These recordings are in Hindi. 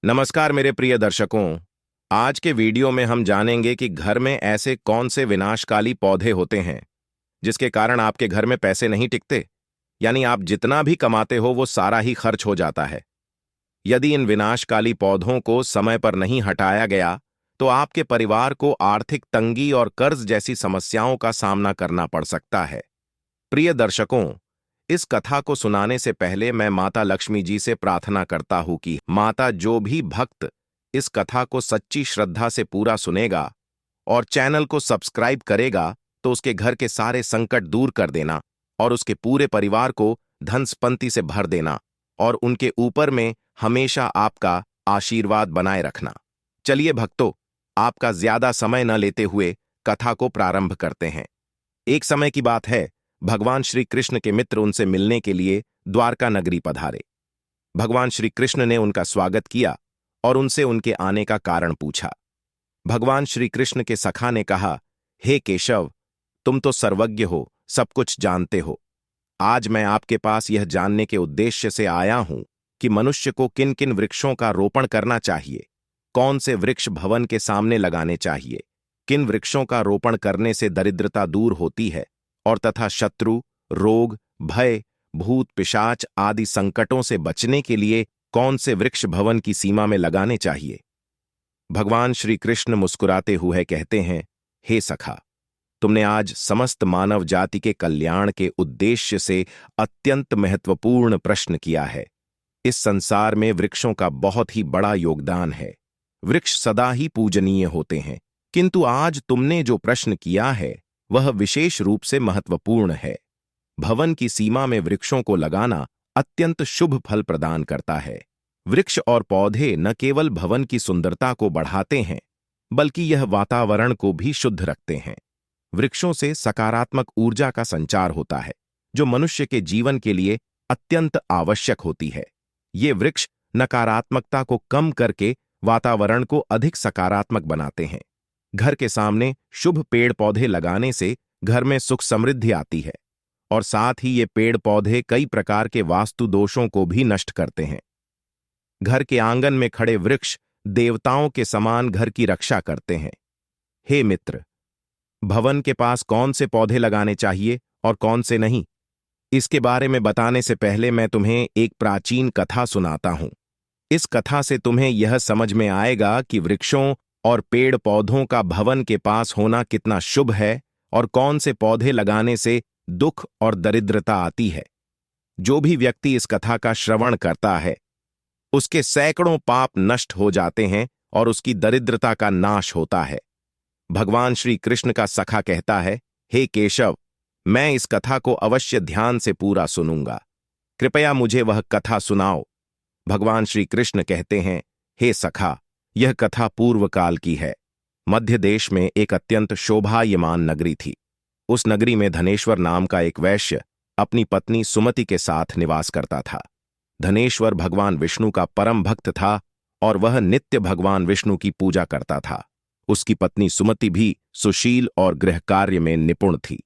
नमस्कार मेरे प्रिय दर्शकों। आज के वीडियो में हम जानेंगे कि घर में ऐसे कौन से विनाशकाली पौधे होते हैं जिसके कारण आपके घर में पैसे नहीं टिकते, यानी आप जितना भी कमाते हो वो सारा ही खर्च हो जाता है। यदि इन विनाशकाली पौधों को समय पर नहीं हटाया गया तो आपके परिवार को आर्थिक तंगी और कर्ज जैसी समस्याओं का सामना करना पड़ सकता है। प्रिय दर्शकों, इस कथा को सुनाने से पहले मैं माता लक्ष्मी जी से प्रार्थना करता हूं कि माता, जो भी भक्त इस कथा को सच्ची श्रद्धा से पूरा सुनेगा और चैनल को सब्सक्राइब करेगा तो उसके घर के सारे संकट दूर कर देना और उसके पूरे परिवार को धन संपत्ति से भर देना और उनके ऊपर में हमेशा आपका आशीर्वाद बनाए रखना। चलिए भक्तों, आपका ज्यादा समय न लेते हुए कथा को प्रारंभ करते हैं। एक समय की बात है, भगवान श्री कृष्ण के मित्र उनसे मिलने के लिए द्वारका नगरी पधारे। भगवान श्री कृष्ण ने उनका स्वागत किया और उनसे उनके आने का कारण पूछा। भगवान श्री कृष्ण के सखा ने कहा, हे केशव, तुम तो सर्वज्ञ हो, सब कुछ जानते हो। आज मैं आपके पास यह जानने के उद्देश्य से आया हूं कि मनुष्य को किन किन वृक्षों का रोपण करना चाहिए, कौन से वृक्ष भवन के सामने लगाने चाहिए, किन वृक्षों का रोपण करने से दरिद्रता दूर होती है और तथा शत्रु, रोग, भय, भूत पिशाच आदि संकटों से बचने के लिए कौन से वृक्ष भवन की सीमा में लगाने चाहिए। भगवान श्री कृष्ण मुस्कुराते हुए कहते हैं, हे सखा, तुमने आज समस्त मानव जाति के कल्याण के उद्देश्य से अत्यंत महत्वपूर्ण प्रश्न किया है। इस संसार में वृक्षों का बहुत ही बड़ा योगदान है। वृक्ष सदा ही पूजनीय होते हैं, किंतु आज तुमने जो प्रश्न किया है वह विशेष रूप से महत्वपूर्ण है। भवन की सीमा में वृक्षों को लगाना अत्यंत शुभ फल प्रदान करता है। वृक्ष और पौधे न केवल भवन की सुंदरता को बढ़ाते हैं, बल्कि यह वातावरण को भी शुद्ध रखते हैं। वृक्षों से सकारात्मक ऊर्जा का संचार होता है, जो मनुष्य के जीवन के लिए अत्यंत आवश्यक होती है। ये वृक्ष नकारात्मकता को कम करके वातावरण को अधिक सकारात्मक बनाते हैं। घर के सामने शुभ पेड़ पौधे लगाने से घर में सुख समृद्धि आती है और साथ ही ये पेड़ पौधे कई प्रकार के वास्तु दोषों को भी नष्ट करते हैं। घर के आंगन में खड़े वृक्ष देवताओं के समान घर की रक्षा करते हैं। हे मित्र, भवन के पास कौन से पौधे लगाने चाहिए और कौन से नहीं, इसके बारे में बताने से पहले मैं तुम्हें एक प्राचीन कथा सुनाता हूं। इस कथा से तुम्हें यह समझ में आएगा कि वृक्षों और पेड़ पौधों का भवन के पास होना कितना शुभ है और कौन से पौधे लगाने से दुख और दरिद्रता आती है। जो भी व्यक्ति इस कथा का श्रवण करता है उसके सैकड़ों पाप नष्ट हो जाते हैं और उसकी दरिद्रता का नाश होता है। भगवान श्री कृष्ण का सखा कहता है, हे केशव, मैं इस कथा को अवश्य ध्यान से पूरा सुनूंगा, कृपया मुझे वह कथा सुनाओ। भगवान श्री कृष्ण कहते हैं, हे सखा, यह कथा पूर्व काल की है। मध्य देश में एक अत्यंत शोभायमान नगरी थी। उस नगरी में धनेश्वर नाम का एक वैश्य अपनी पत्नी सुमति के साथ निवास करता था। धनेश्वर भगवान विष्णु का परम भक्त था और वह नित्य भगवान विष्णु की पूजा करता था। उसकी पत्नी सुमति भी सुशील और गृह कार्य में निपुण थी।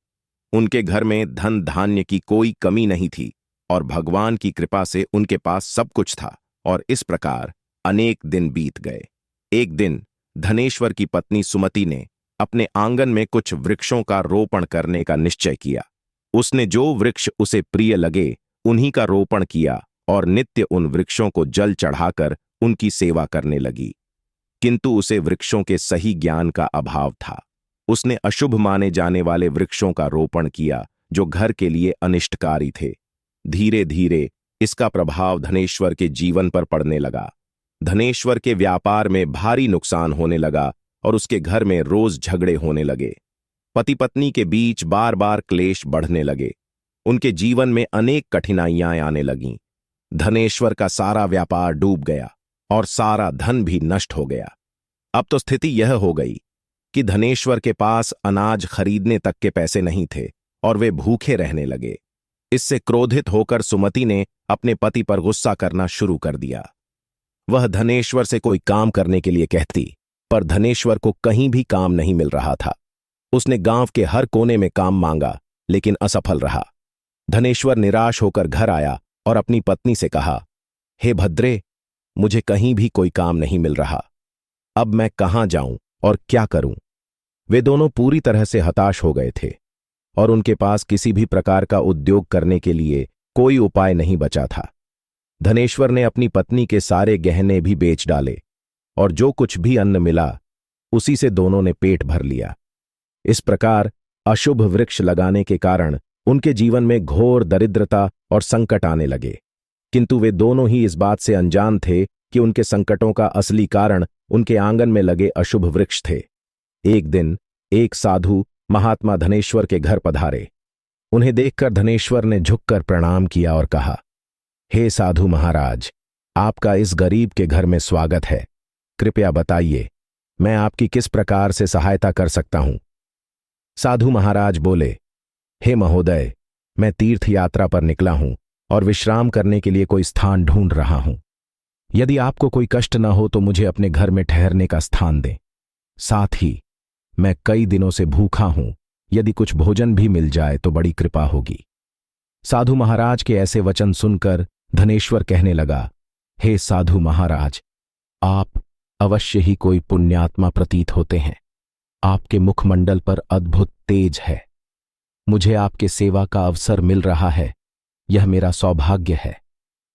उनके घर में धन धान्य की कोई कमी नहीं थी और भगवान की कृपा से उनके पास सब कुछ था। और इस प्रकार अनेक दिन बीत गए। एक दिन धनेश्वर की पत्नी सुमति ने अपने आंगन में कुछ वृक्षों का रोपण करने का निश्चय किया। उसने जो वृक्ष उसे प्रिय लगे उन्हीं का रोपण किया और नित्य उन वृक्षों को जल चढ़ाकर उनकी सेवा करने लगी। किंतु उसे वृक्षों के सही ज्ञान का अभाव था। उसने अशुभ माने जाने वाले वृक्षों का रोपण किया जो घर के लिए अनिष्टकारी थे। धीरे धीरे इसका प्रभाव धनेश्वर के जीवन पर पड़ने लगा। धनेश्वर के व्यापार में भारी नुकसान होने लगा और उसके घर में रोज झगड़े होने लगे। पति पत्नी के बीच बार बार क्लेश बढ़ने लगे। उनके जीवन में अनेक कठिनाइयां आने लगीं। धनेश्वर का सारा व्यापार डूब गया और सारा धन भी नष्ट हो गया। अब तो स्थिति यह हो गई कि धनेश्वर के पास अनाज खरीदने तक के पैसे नहीं थे और वे भूखे रहने लगे। इससे क्रोधित होकर सुमति ने अपने पति पर गुस्सा करना शुरू कर दिया। वह धनेश्वर से कोई काम करने के लिए कहती, पर धनेश्वर को कहीं भी काम नहीं मिल रहा था। उसने गांव के हर कोने में काम मांगा, लेकिन असफल रहा। धनेश्वर निराश होकर घर आया और अपनी पत्नी से कहा, हे भद्रे, मुझे कहीं भी कोई काम नहीं मिल रहा। अब मैं कहाँ जाऊं और क्या करूं? वे दोनों पूरी तरह से हताश हो गए थे और उनके पास किसी भी प्रकार का उद्योग करने के लिए कोई उपाय नहीं बचा था। धनेश्वर ने अपनी पत्नी के सारे गहने भी बेच डाले और जो कुछ भी अन्न मिला उसी से दोनों ने पेट भर लिया। इस प्रकार अशुभ वृक्ष लगाने के कारण उनके जीवन में घोर दरिद्रता और संकट आने लगे, किंतु वे दोनों ही इस बात से अनजान थे कि उनके संकटों का असली कारण उनके आंगन में लगे अशुभ वृक्ष थे। एक दिन एक साधु महात्मा धनेश्वर के घर पधारे। उन्हें देखकर धनेश्वर ने झुककर प्रणाम किया और कहा, हे साधु महाराज, आपका इस गरीब के घर में स्वागत है। कृपया बताइए, मैं आपकी किस प्रकार से सहायता कर सकता हूं? साधु महाराज बोले, हे महोदय, मैं तीर्थ यात्रा पर निकला हूं और विश्राम करने के लिए कोई स्थान ढूंढ रहा हूं। यदि आपको कोई कष्ट न हो तो मुझे अपने घर में ठहरने का स्थान दें। साथ ही मैं कई दिनों से भूखा हूं, यदि कुछ भोजन भी मिल जाए तो बड़ी कृपा होगी। साधु महाराज के ऐसे वचन सुनकर धनेश्वर कहने लगा, हे साधु महाराज, आप अवश्य ही कोई पुण्यात्मा प्रतीत होते हैं। आपके मुखमंडल पर अद्भुत तेज है। मुझे आपके सेवा का अवसर मिल रहा है, यह मेरा सौभाग्य है।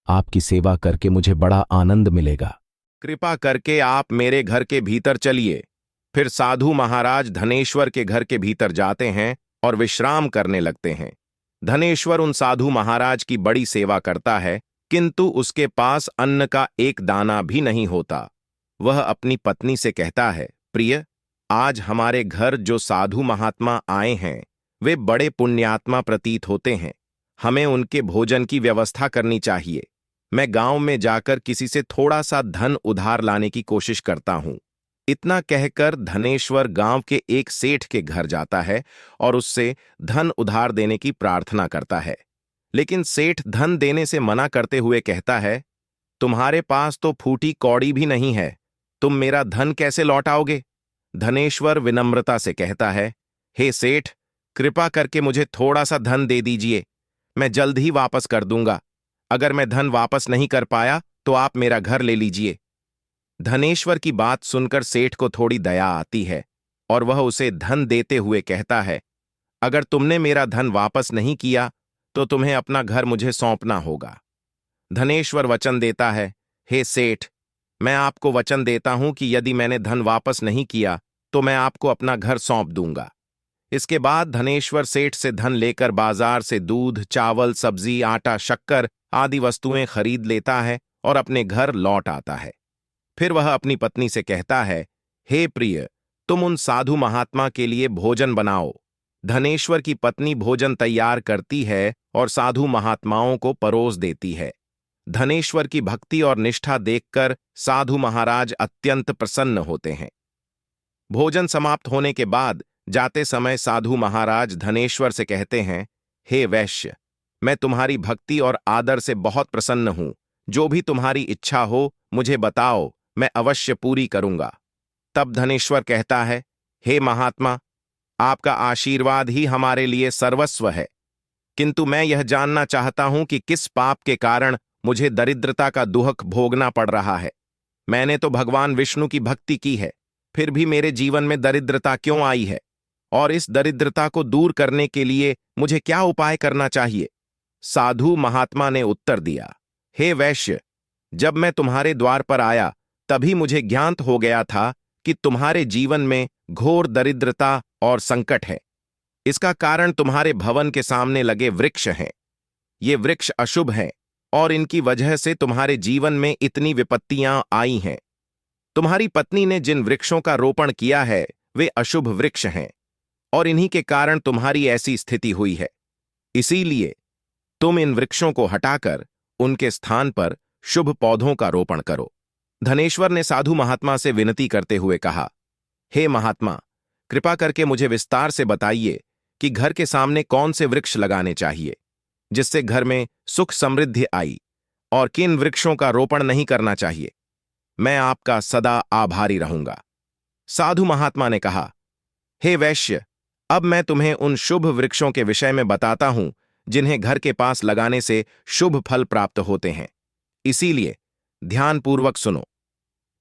आपकी सेवा करके मुझे बड़ा आनंद मिलेगा। कृपा करके आप मेरे घर के भीतर चलिए। फिर साधु महाराज धनेश्वर के घर के भीतर जाते हैं और विश्राम करने लगते हैं। धनेश्वर उन साधु महाराज की बड़ी सेवा करता है, किंतु उसके पास अन्न का एक दाना भी नहीं होता। वह अपनी पत्नी से कहता है, प्रिय, आज हमारे घर जो साधु महात्मा आए हैं वे बड़े पुण्यात्मा प्रतीत होते हैं। हमें उनके भोजन की व्यवस्था करनी चाहिए। मैं गांव में जाकर किसी से थोड़ा सा धन उधार लाने की कोशिश करता हूं। इतना कहकर धनेश्वर गांव के एक सेठ के घर जाता है और उससे धन उधार देने की प्रार्थना करता है। लेकिन सेठ धन देने से मना करते हुए कहता है, तुम्हारे पास तो फूटी कौड़ी भी नहीं है, तुम मेरा धन कैसे लौटाओगे? धनेश्वर विनम्रता से कहता है, हे सेठ, कृपा करके मुझे थोड़ा सा धन दे दीजिए, मैं जल्द ही वापस कर दूंगा। अगर मैं धन वापस नहीं कर पाया तो आप मेरा घर ले लीजिए। धनेश्वर की बात सुनकर सेठ को थोड़ी दया आती है और वह उसे धन देते हुए कहता है, अगर तुमने मेरा धन वापस नहीं किया तो तुम्हें अपना घर मुझे सौंपना होगा। धनेश्वर वचन देता है, हे सेठ, मैं आपको वचन देता हूं कि यदि मैंने धन वापस नहीं किया तो मैं आपको अपना घर सौंप दूंगा। इसके बाद धनेश्वर सेठ से धन लेकर बाजार से दूध, चावल, सब्जी, आटा, शक्कर आदि वस्तुएं खरीद लेता है और अपने घर लौट आता है। फिर वह अपनी पत्नी से कहता है, हे प्रिय, तुम उन साधु महात्मा के लिए भोजन बनाओ। धनेश्वर की पत्नी भोजन तैयार करती है और साधु महात्माओं को परोस देती है। धनेश्वर की भक्ति और निष्ठा देखकर साधु महाराज अत्यंत प्रसन्न होते हैं। भोजन समाप्त होने के बाद जाते समय साधु महाराज धनेश्वर से कहते हैं, हे वैश्य, मैं तुम्हारी भक्ति और आदर से बहुत प्रसन्न हूं। जो भी तुम्हारी इच्छा हो मुझे बताओ, मैं अवश्य पूरी करूंगा। तब धनेश्वर कहता है, हे महात्मा, आपका आशीर्वाद ही हमारे लिए सर्वस्व है, किंतु मैं यह जानना चाहता हूं कि किस पाप के कारण मुझे दरिद्रता का दुहक भोगना पड़ रहा है। मैंने तो भगवान विष्णु की भक्ति की है, फिर भी मेरे जीवन में दरिद्रता क्यों आई है? और इस दरिद्रता को दूर करने के लिए मुझे क्या उपाय करना चाहिए? साधु महात्मा ने उत्तर दिया, हे वैश्य, जब मैं तुम्हारे द्वार पर आया तभी मुझे ज्ञात हो गया था कि तुम्हारे जीवन में घोर दरिद्रता और संकट है। इसका कारण तुम्हारे भवन के सामने लगे वृक्ष हैं। ये वृक्ष अशुभ हैं और इनकी वजह से तुम्हारे जीवन में इतनी विपत्तियां आई हैं। तुम्हारी पत्नी ने जिन वृक्षों का रोपण किया है वे अशुभ वृक्ष हैं और इन्हीं के कारण तुम्हारी ऐसी स्थिति हुई है। इसीलिए तुम इन वृक्षों को हटाकर उनके स्थान पर शुभ पौधों का रोपण करो। धनेश्वर ने साधु महात्मा से विनती करते हुए कहा, हे महात्मा, कृपा करके मुझे विस्तार से बताइए कि घर के सामने कौन से वृक्ष लगाने चाहिए जिससे घर में सुख समृद्धि आई, और किन वृक्षों का रोपण नहीं करना चाहिए। मैं आपका सदा आभारी रहूंगा। साधु महात्मा ने कहा, हे वैश्य, अब मैं तुम्हें उन शुभ वृक्षों के विषय में बताता हूं जिन्हें घर के पास लगाने से शुभ फल प्राप्त होते हैं। इसीलिए ध्यानपूर्वक सुनो।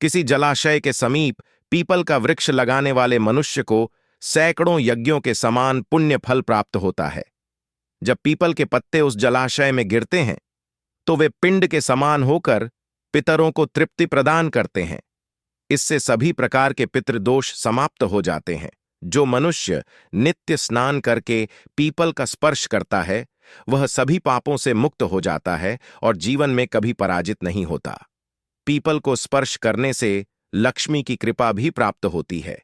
किसी जलाशय के समीप पीपल का वृक्ष लगाने वाले मनुष्य को सैकड़ों यज्ञों के समान पुण्य फल प्राप्त होता है। जब पीपल के पत्ते उस जलाशय में गिरते हैं तो वे पिंड के समान होकर पितरों को तृप्ति प्रदान करते हैं। इससे सभी प्रकार के पितृदोष समाप्त हो जाते हैं। जो मनुष्य नित्य स्नान करके पीपल का स्पर्श करता है वह सभी पापों से मुक्त हो जाता है और जीवन में कभी पराजित नहीं होता। पीपल को स्पर्श करने से लक्ष्मी की कृपा भी प्राप्त होती है।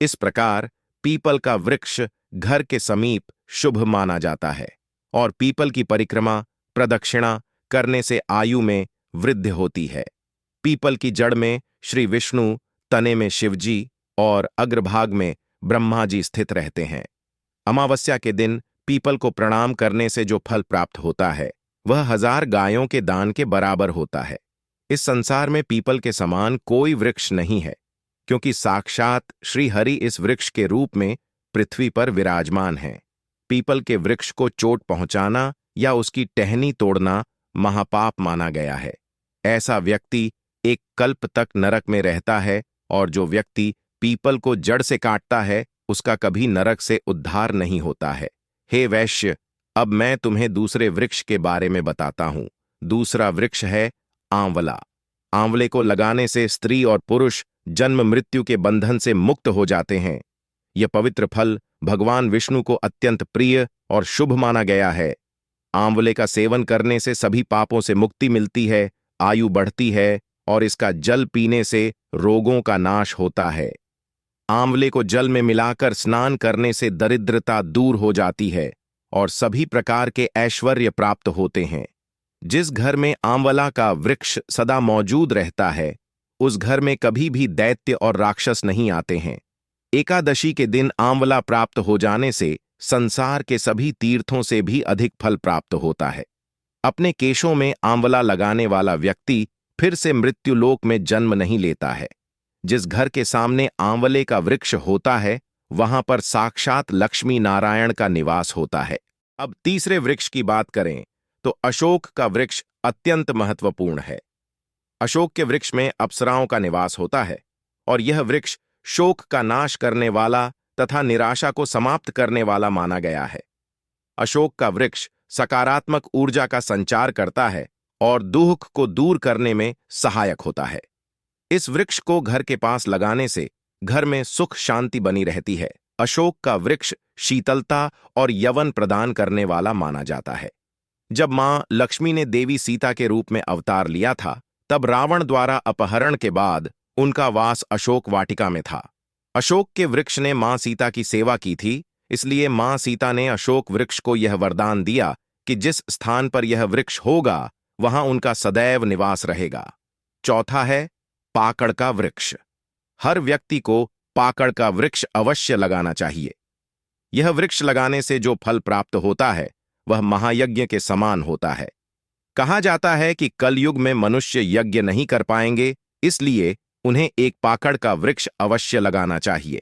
इस प्रकार पीपल का वृक्ष घर के समीप शुभ माना जाता है और पीपल की परिक्रमा प्रदक्षिणा करने से आयु में वृद्धि होती है। पीपल की जड़ में श्री विष्णु, तने में शिवजी और अग्रभाग में ब्रह्मा जी स्थित रहते हैं। अमावस्या के दिन पीपल को प्रणाम करने से जो फल प्राप्त होता है वह 1000 गायों के दान के बराबर होता है। इस संसार में पीपल के समान कोई वृक्ष नहीं है, क्योंकि साक्षात श्री हरि इस वृक्ष के रूप में पृथ्वी पर विराजमान हैं। पीपल के वृक्ष को चोट पहुंचाना या उसकी टहनी तोड़ना महापाप माना गया है। ऐसा व्यक्ति एक कल्प तक नरक में रहता है और जो व्यक्ति पीपल को जड़ से काटता है उसका कभी नरक से उद्धार नहीं होता है। हे वैश्य, अब मैं तुम्हें दूसरे वृक्ष के बारे में बताता हूं। दूसरा वृक्ष है आंवला। आंवले को लगाने से स्त्री और पुरुष जन्म मृत्यु के बंधन से मुक्त हो जाते हैं। यह पवित्र फल भगवान विष्णु को अत्यंत प्रिय और शुभ माना गया है। आंवले का सेवन करने से सभी पापों से मुक्ति मिलती है, आयु बढ़ती है और इसका जल पीने से रोगों का नाश होता है। आंवले को जल में मिलाकर स्नान करने से दरिद्रता दूर हो जाती है और सभी प्रकार के ऐश्वर्य प्राप्त होते हैं। जिस घर में आंवला का वृक्ष सदा मौजूद रहता है उस घर में कभी भी दैत्य और राक्षस नहीं आते हैं। एकादशी के दिन आंवला प्राप्त हो जाने से संसार के सभी तीर्थों से भी अधिक फल प्राप्त होता है। अपने केशों में आंवला लगाने वाला व्यक्ति फिर से मृत्युलोक में जन्म नहीं लेता है। जिस घर के सामने आंवले का वृक्ष होता है वहां पर साक्षात लक्ष्मी नारायण का निवास होता है। अब तीसरे वृक्ष की बात करें तो अशोक का वृक्ष अत्यंत महत्वपूर्ण है। अशोक के वृक्ष में अप्सराओं का निवास होता है और यह वृक्ष शोक का नाश करने वाला तथा निराशा को समाप्त करने वाला माना गया है। अशोक का वृक्ष सकारात्मक ऊर्जा का संचार करता है और दुख को दूर करने में सहायक होता है। इस वृक्ष को घर के पास लगाने से घर में सुख शांति बनी रहती है। अशोक का वृक्ष शीतलता और यवन प्रदान करने वाला माना जाता है। जब मां लक्ष्मी ने देवी सीता के रूप में अवतार लिया था तब रावण द्वारा अपहरण के बाद उनका वास अशोक वाटिका में था। अशोक के वृक्ष ने मां सीता की सेवा की थी, इसलिए मां सीता ने अशोक वृक्ष को यह वरदान दिया कि जिस स्थान पर यह वृक्ष होगा वहां उनका सदैव निवास रहेगा। चौथा है पाकड़ का वृक्ष। हर व्यक्ति को पाकड़ का वृक्ष अवश्य लगाना चाहिए। यह वृक्ष लगाने से जो फल प्राप्त होता है वह महायज्ञ के समान होता है। कहा जाता है कि कलयुग में मनुष्य यज्ञ नहीं कर पाएंगे, इसलिए उन्हें एक पाकड़ का वृक्ष अवश्य लगाना चाहिए।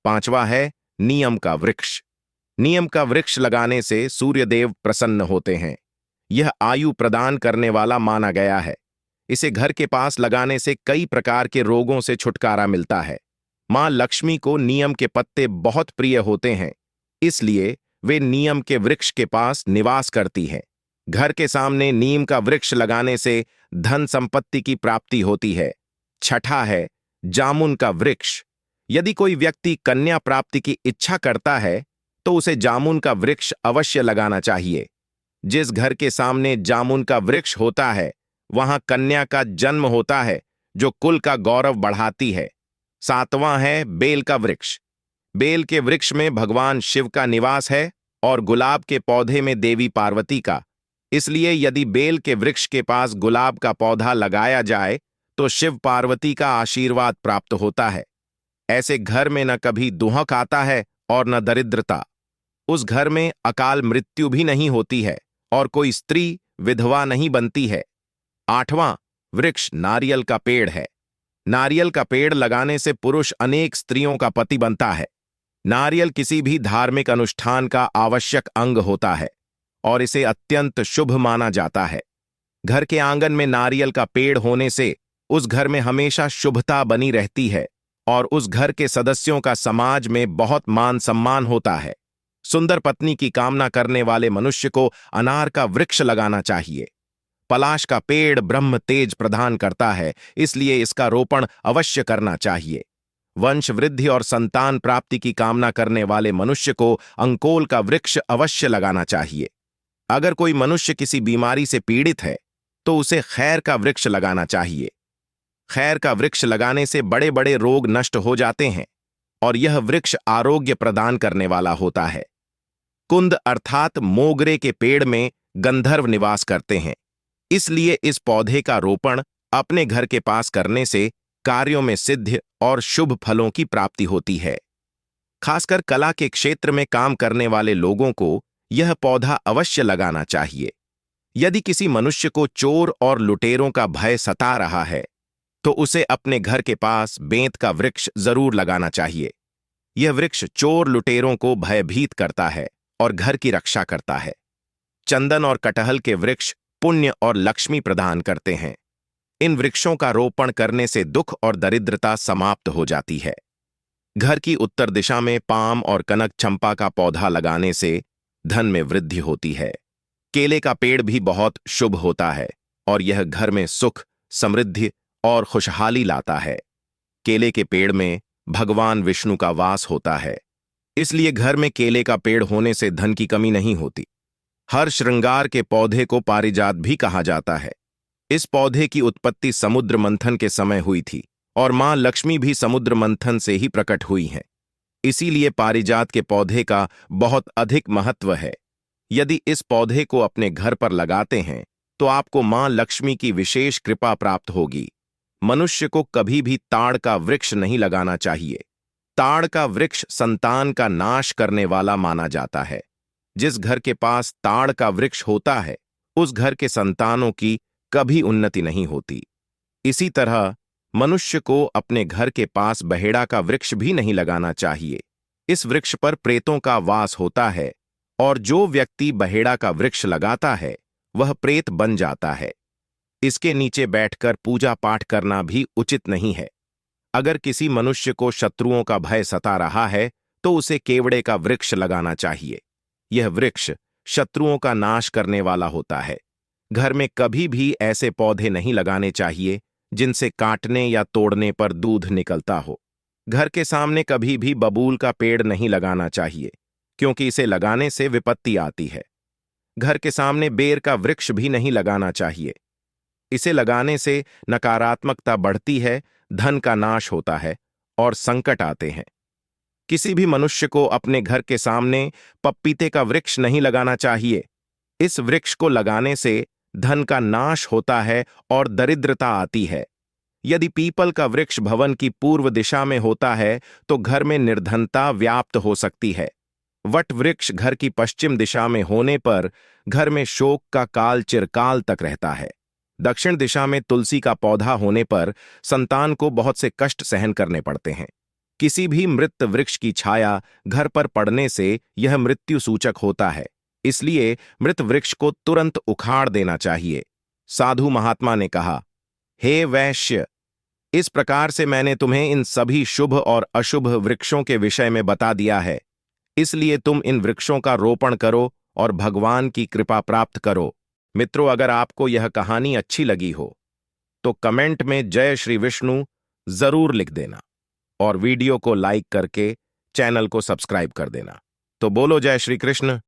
पांचवा है नियम का वृक्ष। नियम का वृक्ष लगाने से सूर्यदेव प्रसन्न होते हैं। यह आयु प्रदान करने वाला माना गया है। इसे घर के पास लगाने से कई प्रकार के रोगों से छुटकारा मिलता है। मां लक्ष्मी को नीम के पत्ते बहुत प्रिय होते हैं, इसलिए वे नीम के वृक्ष के पास निवास करती हैं। घर के सामने नीम का वृक्ष लगाने से धन संपत्ति की प्राप्ति होती है। छठा है जामुन का वृक्ष। यदि कोई व्यक्ति कन्या प्राप्ति की इच्छा करता है तो उसे जामुन का वृक्ष अवश्य लगाना चाहिए। जिस घर के सामने जामुन का वृक्ष होता है वहां कन्या का जन्म होता है, जो कुल का गौरव बढ़ाती है। सातवां है बेल का वृक्ष। बेल के वृक्ष में भगवान शिव का निवास है और गुलाब के पौधे में देवी पार्वती का, इसलिए यदि बेल के वृक्ष के पास गुलाब का पौधा लगाया जाए तो शिव पार्वती का आशीर्वाद प्राप्त होता है। ऐसे घर में न कभी दुहक आता है और न दरिद्रता। उस घर में अकाल मृत्यु भी नहीं होती है और कोई स्त्री विधवा नहीं बनती है। आठवां वृक्ष नारियल का पेड़ है। नारियल का पेड़ लगाने से पुरुष अनेक स्त्रियों का पति बनता है। नारियल किसी भी धार्मिक अनुष्ठान का आवश्यक अंग होता है और इसे अत्यंत शुभ माना जाता है। घर के आंगन में नारियल का पेड़ होने से उस घर में हमेशा शुभता बनी रहती है और उस घर के सदस्यों का समाज में बहुत मान सम्मान होता है। सुंदर पत्नी की कामना करने वाले मनुष्य को अनार का वृक्ष लगाना चाहिए। पलाश का पेड़ ब्रह्म तेज प्रदान करता है, इसलिए इसका रोपण अवश्य करना चाहिए। वंश वृद्धि और संतान प्राप्ति की कामना करने वाले मनुष्य को अंकोल का वृक्ष अवश्य लगाना चाहिए। अगर कोई मनुष्य किसी बीमारी से पीड़ित है तो उसे खैर का वृक्ष लगाना चाहिए। खैर का वृक्ष लगाने से बड़े बड़े रोग नष्ट हो जाते हैं और यह वृक्ष आरोग्य प्रदान करने वाला होता है। कुंद अर्थात मोगरे के पेड़ में गंधर्व निवास करते हैं, इसलिए इस पौधे का रोपण अपने घर के पास करने से कार्यों में सिद्धि और शुभ फलों की प्राप्ति होती है। खासकर कला के क्षेत्र में काम करने वाले लोगों को यह पौधा अवश्य लगाना चाहिए। यदि किसी मनुष्य को चोर और लुटेरों का भय सता रहा है तो उसे अपने घर के पास बेंत का वृक्ष जरूर लगाना चाहिए। यह वृक्ष चोर लुटेरों को भयभीत करता है और घर की रक्षा करता है। चंदन और कटहल के वृक्ष पुण्य और लक्ष्मी प्रदान करते हैं। इन वृक्षों का रोपण करने से दुख और दरिद्रता समाप्त हो जाती है। घर की उत्तर दिशा में पाम और कनक चंपा का पौधा लगाने से धन में वृद्धि होती है। केले का पेड़ भी बहुत शुभ होता है और यह घर में सुख, समृद्धि और खुशहाली लाता है। केले के पेड़ में भगवान विष्णु का वास होता है, इसलिए घर में केले का पेड़ होने से धन की कमी नहीं होती। हर श्रृंगार के पौधे को पारिजात भी कहा जाता है। इस पौधे की उत्पत्ति समुद्र मंथन के समय हुई थी और मां लक्ष्मी भी समुद्र मंथन से ही प्रकट हुई हैं। इसीलिए पारिजात के पौधे का बहुत अधिक महत्व है। यदि इस पौधे को अपने घर पर लगाते हैं तो आपको मां लक्ष्मी की विशेष कृपा प्राप्त होगी। मनुष्य को कभी भी ताड़ का वृक्ष नहीं लगाना चाहिए। ताड़ का वृक्ष संतान का नाश करने वाला माना जाता है। जिस घर के पास ताड़ का वृक्ष होता है उस घर के संतानों की कभी उन्नति नहीं होती। इसी तरह मनुष्य को अपने घर के पास बहेड़ा का वृक्ष भी नहीं लगाना चाहिए। इस वृक्ष पर प्रेतों का वास होता है और जो व्यक्ति बहेड़ा का वृक्ष लगाता है वह प्रेत बन जाता है। इसके नीचे बैठकर पूजा पाठ करना भी उचित नहीं है। अगर किसी मनुष्य को शत्रुओं का भय सता रहा है तो उसे केवड़े का वृक्ष लगाना चाहिए। यह वृक्ष शत्रुओं का नाश करने वाला होता है। घर में कभी भी ऐसे पौधे नहीं लगाने चाहिए जिनसे काटने या तोड़ने पर दूध निकलता हो। घर के सामने कभी भी बबूल का पेड़ नहीं लगाना चाहिए, क्योंकि इसे लगाने से विपत्ति आती है। घर के सामने बेर का वृक्ष भी नहीं लगाना चाहिए। इसे लगाने से नकारात्मकता बढ़ती है, धन का नाश होता है और संकट आते हैं। किसी भी मनुष्य को अपने घर के सामने पपीते का वृक्ष नहीं लगाना चाहिए। इस वृक्ष को लगाने से धन का नाश होता है और दरिद्रता आती है। यदि पीपल का वृक्ष भवन की पूर्व दिशा में होता है तो घर में निर्धनता व्याप्त हो सकती है। वट वृक्ष घर की पश्चिम दिशा में होने पर घर में शोक का काल चिरकाल तक रहता है। दक्षिण दिशा में तुलसी का पौधा होने पर संतान को बहुत से कष्ट सहन करने पड़ते हैं। किसी भी मृत वृक्ष की छाया घर पर पड़ने से यह मृत्यु सूचक होता है, इसलिए मृत वृक्ष को तुरंत उखाड़ देना चाहिए। साधु महात्मा ने कहा, हे वैश्य, इस प्रकार से मैंने तुम्हें इन सभी शुभ और अशुभ वृक्षों के विषय में बता दिया है, इसलिए तुम इन वृक्षों का रोपण करो और भगवान की कृपा प्राप्त करो। मित्रों, अगर आपको यह कहानी अच्छी लगी हो तो कमेंट में जय श्री विष्णु जरूर लिख देना और वीडियो को लाइक करके चैनल को सब्सक्राइब कर देना। तो बोलो जय श्री कृष्ण।